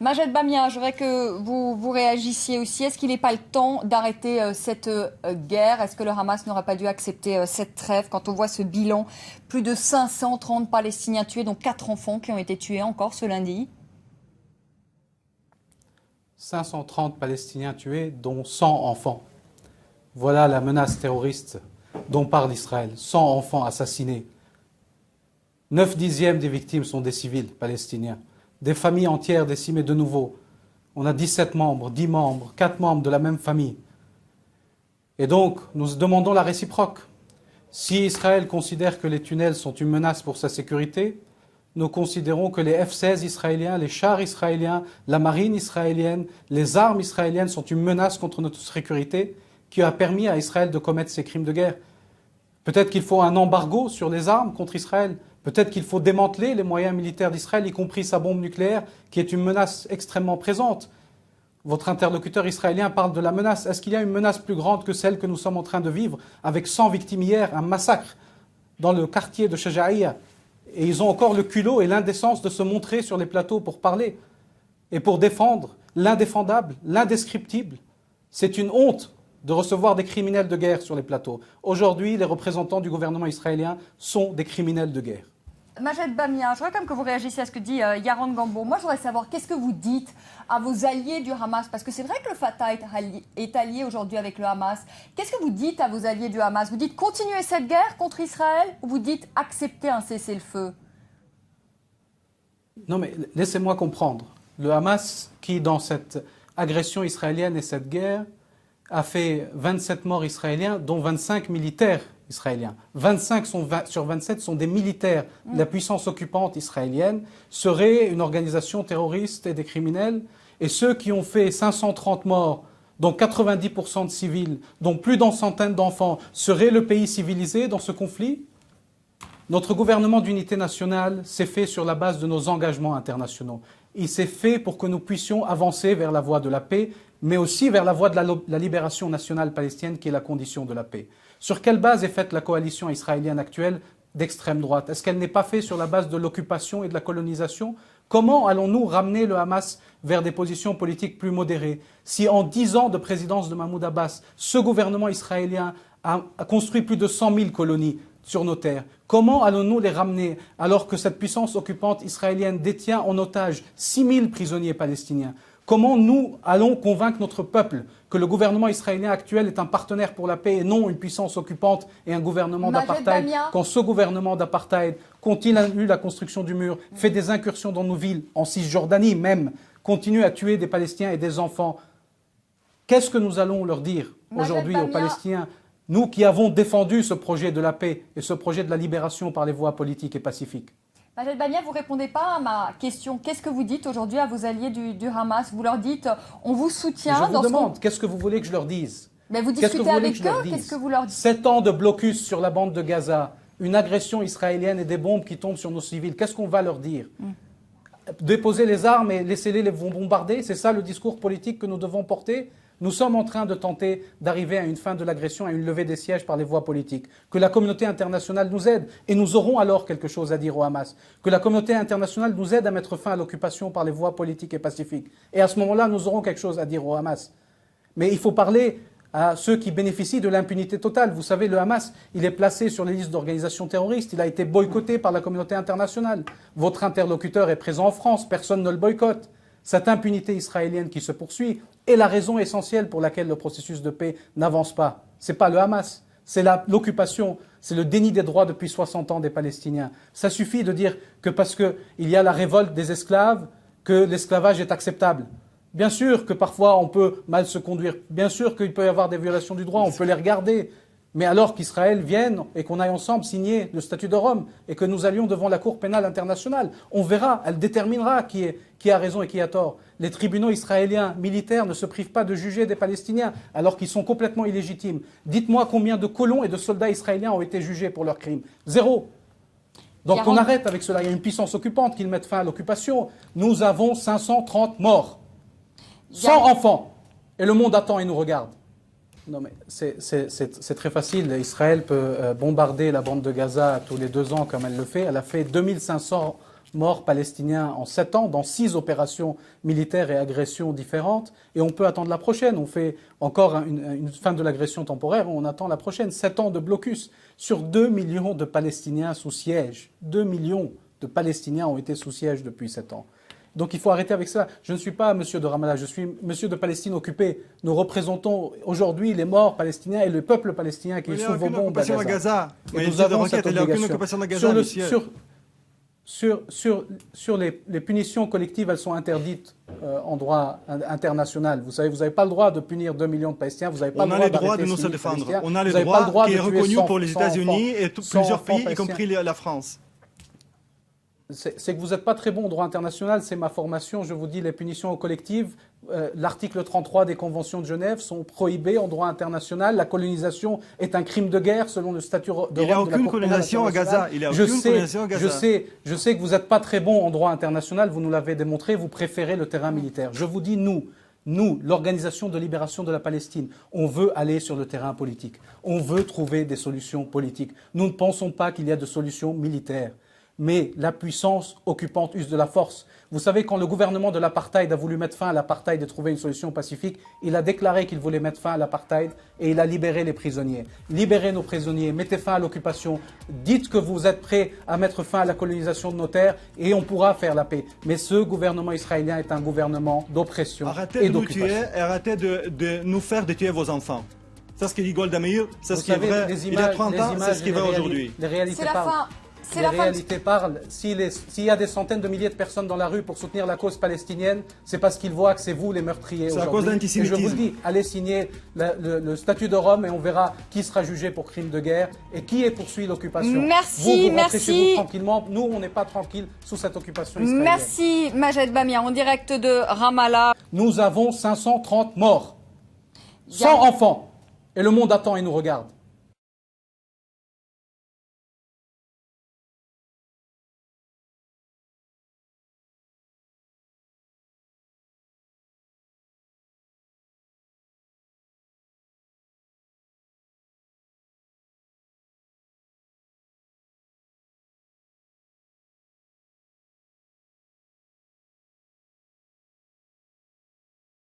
Majed Bamia, je voudrais que vous réagissiez aussi. Est-ce qu'il n'est pas le temps d'arrêter cette guerre? Est-ce que le Hamas n'aurait pas dû accepter cette trêve quand on voit ce bilan? Plus de 530 Palestiniens tués, dont 4 enfants qui ont été tués encore ce lundi. 530 Palestiniens tués, dont 100 enfants. Voilà la menace terroriste dont parle Israël. 100 enfants assassinés. 9/10 des victimes sont des civils palestiniens. Des familles entières décimées de nouveau. On a 17 membres, 10 membres, 4 membres de la même famille. Et donc, nous demandons la réciproque. Si Israël considère que les tunnels sont une menace pour sa sécurité, nous considérons que les F-16 israéliens, les chars israéliens, la marine israélienne, les armes israéliennes sont une menace contre notre sécurité qui a permis à Israël de commettre ces crimes de guerre. Peut-être qu'il faut un embargo sur les armes contre Israël. Peut-être qu'il faut démanteler les moyens militaires d'Israël, y compris sa bombe nucléaire, qui est une menace extrêmement présente. Votre interlocuteur israélien parle de la menace. Est-ce qu'il y a une menace plus grande que celle que nous sommes en train de vivre, avec 100 victimes hier, un massacre dans le quartier de Shajaïa? Et ils ont encore le culot et l'indécence de se montrer sur les plateaux pour parler et pour défendre l'indéfendable, l'indescriptible. C'est une honte de recevoir des criminels de guerre sur les plateaux. Aujourd'hui, les représentants du gouvernement israélien sont des criminels de guerre. Majed Bamia, je voudrais quand même que vous réagissiez à ce que dit Yaron Gambo. Moi, je voudrais savoir qu'est-ce que vous dites à vos alliés du Hamas, parce que c'est vrai que le Fatah est allié aujourd'hui avec le Hamas. Qu'est-ce que vous dites à vos alliés du Hamas? Vous dites continuer cette guerre contre Israël ou vous dites accepter un cessez-le-feu? Non mais laissez-moi comprendre. Le Hamas, qui dans cette agression israélienne et cette guerre, a fait 27 morts israéliens, dont 25 militaires israéliens. 25 sur 27 sont des militaires de la puissance occupante israélienne, seraient une organisation terroriste et des criminels. Et ceux qui ont fait 530 morts, dont 90% de civils, dont plus d'une centaine d'enfants, seraient le pays civilisé dans ce conflit? Notre gouvernement d'unité nationale s'est fait sur la base de nos engagements internationaux. Il s'est fait pour que nous puissions avancer vers la voie de la paix, mais aussi vers la voie de la libération nationale palestinienne, qui est la condition de la paix. Sur quelle base est faite la coalition israélienne actuelle d'extrême droite? Est-ce qu'elle n'est pas faite sur la base de l'occupation et de la colonisation? Comment allons-nous ramener le Hamas vers des positions politiques plus modérées si en 10 ans de présidence de Mahmoud Abbas, ce gouvernement israélien a construit plus de 100 000 colonies sur nos terres? Comment allons-nous les ramener alors que cette puissance occupante israélienne détient en otage 6 000 prisonniers palestiniens? Comment nous allons convaincre notre peuple que le gouvernement israélien actuel est un partenaire pour la paix et non une puissance occupante et un gouvernement d'apartheid, quand ce gouvernement d'apartheid continue la construction du mur, fait des incursions dans nos villes, en Cisjordanie même, continue à tuer des Palestiniens et des enfants? Qu'est-ce que nous allons leur dire aujourd'hui aux Palestiniens, nous qui avons défendu ce projet de la paix et ce projet de la libération par les voies politiques et pacifiques? Majed Bamia, vous ne répondez pas à ma question. Qu'est-ce que vous dites aujourd'hui à vos alliés du Hamas? Vous leur dites, on vous soutient. Je vous demande, qu'est-ce que vous voulez que je leur dise? Mais vous discutez avec eux, qu'est-ce que vous leur dites? 7 ans de blocus sur la bande de Gaza, une agression israélienne et des bombes qui tombent sur nos civils, qu'est-ce qu'on va leur dire? Déposer les armes et laissez-les les bombarder, c'est ça le discours politique que nous devons porter? Nous sommes en train de tenter d'arriver à une fin de l'agression, à une levée des sièges par les voies politiques. Que la communauté internationale nous aide, et nous aurons alors quelque chose à dire au Hamas. Que la communauté internationale nous aide à mettre fin à l'occupation par les voies politiques et pacifiques. Et à ce moment-là, nous aurons quelque chose à dire au Hamas. Mais il faut parler à ceux qui bénéficient de l'impunité totale. Vous savez, le Hamas, il est placé sur les listes d'organisations terroristes, il a été boycotté par la communauté internationale. Votre interlocuteur est présent en France, personne ne le boycotte. Cette impunité israélienne qui se poursuit est la raison essentielle pour laquelle le processus de paix n'avance pas. Ce n'est pas le Hamas, c'est l'occupation, c'est le déni des droits depuis 60 ans des Palestiniens. Ça suffit de dire que parce qu'il y a la révolte des esclaves, que l'esclavage est acceptable. Bien sûr que parfois on peut mal se conduire, bien sûr qu'il peut y avoir des violations du droit, on peut les regarder. Mais alors qu'Israël vienne et qu'on aille ensemble signer le statut de Rome et que nous allions devant la Cour pénale internationale, on verra, elle déterminera qui a raison et qui a tort. Les tribunaux israéliens militaires ne se privent pas de juger des Palestiniens alors qu'ils sont complètement illégitimes. Dites-moi combien de colons et de soldats israéliens ont été jugés pour leurs crimes? 0. Donc on arrête avec cela. Il y a une puissance occupante qui met fin à l'occupation. Nous avons 530 morts, 100 enfants. Et le monde attend et nous regarde. Non mais c'est très facile. Israël peut bombarder la bande de Gaza tous les 2 ans comme elle le fait. Elle a fait 2500 morts palestiniens en 7 ans, dans 6 opérations militaires et agressions différentes. Et on peut attendre la prochaine. On fait encore une fin de l'agression temporaire, on attend la prochaine. 7 ans de blocus sur 2 millions de Palestiniens sous siège. 2 millions de Palestiniens ont été sous siège depuis 7 ans. Donc il faut arrêter avec ça. Je ne suis pas monsieur de Ramallah, je suis monsieur de Palestine occupée. Nous représentons aujourd'hui les morts palestiniens et le peuple palestinien qui est sous vos bombes à Gaza. Mais nous avons cette il n'y a aucune obligation. occupation de Gaza, Sur les punitions collectives, elles sont interdites en droit international. Vous savez, vous n'avez pas le droit de punir 2 millions de Palestiniens, vous n'avez pas on a le droit de nous se défendre. On a le droit qui est reconnu pour les États-Unis et plusieurs pays, y compris la France. C'est que vous n'êtes pas très bon en droit international, c'est ma formation. Je vous dis, les punitions collectives, l'article 33 des conventions de Genève sont prohibées en droit international. La colonisation est un crime de guerre selon le statut de Rome. Il n'y a aucune colonisation à Gaza. Je sais que vous n'êtes pas très bon en droit international, vous nous l'avez démontré, vous préférez le terrain militaire. Je vous dis, nous, l'Organisation de libération de la Palestine, on veut aller sur le terrain politique. On veut trouver des solutions politiques. Nous ne pensons pas qu'il y a de solutions militaires. Mais la puissance occupante use de la force. Vous savez, quand le gouvernement de l'apartheid a voulu mettre fin à l'apartheid et trouver une solution pacifique, il a déclaré qu'il voulait mettre fin à l'apartheid et il a libéré les prisonniers. Libérez nos prisonniers, mettez fin à l'occupation, dites que vous êtes prêts à mettre fin à la colonisation de nos terres et on pourra faire la paix. Mais ce gouvernement israélien est un gouvernement d'oppression et d'occupation. Arrêtez de nous faire tuer vos enfants. C'est ce que dit Golda Meir, c'est ce qui est vrai il y a 30 ans, c'est ce qui est vrai aujourd'hui. Les réalités parlent. Les réalités parlent. S'il y a des centaines de milliers de personnes dans la rue pour soutenir la cause palestinienne, c'est parce qu'ils voient que c'est vous les meurtriers aujourd'hui. C'est à cause d'antisémitisme. Et je vous le dis, allez signer le statut de Rome et on verra qui sera jugé pour crime de guerre et qui poursuit l'occupation. Merci, vous rentrez chez vous tranquillement. Nous, on n'est pas tranquille sous cette occupation israélienne. Merci, Majed Bamia, en direct de Ramallah. Nous avons 530 morts, 100 enfants. Et le monde attend et nous regarde.